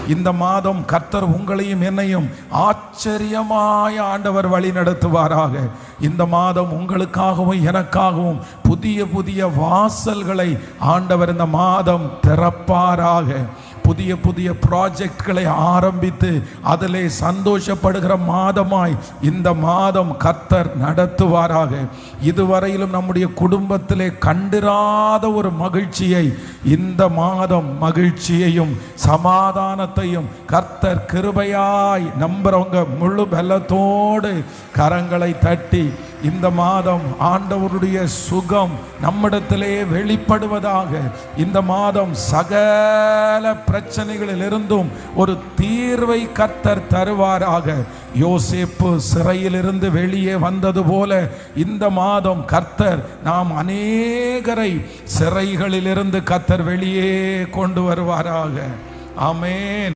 இந்த மாதம் கர்த்தர் உங்களையும் என்னையும் ஆச்சரியமாய் ஆண்டவர் வழி நடத்துவாராக. இந்த மாதம் உங்களுக்காகவும் எனக்காகவும் புதிய புதிய வாசல்களை ஆண்டவர் இந்த மாதம் திறப்பாராக. புதிய புதிய ப்ராஜெக்ட்களை ஆரம்பித்து அதிலே சந்தோஷப்படுகிற மாதமாய் இந்த மாதம் கர்த்தர் நடத்துவாராக. இதுவரையிலும் நம்முடைய குடும்பத்திலே கண்டிராத ஒரு மகிழ்ச்சியை இந்த மாதம் மகிழ்ச்சியையும் சமாதானத்தையும் கர்த்தர் கிருபையாய் நம்புறவங்க முழு பலத்தோடு கரங்களை தட்டி இந்த மாதம் ஆண்டவருடைய சுகம் நம்மிடத்திலே வெளிப்படுவதாக. இந்த மாதம் சகல பிரச்சனைகளில் இருந்தும் ஒரு தீர்வை கர்த்தர் தருவாராக. யோசேப்பு சிறையிலிருந்து வெளியே வந்தது போல இந்த மாதம் கர்த்தர் நாம் அநேகரை சிறைகளிலிருந்து கர்த்தர் வெளியே கொண்டு வருவாராக. ஆமென்.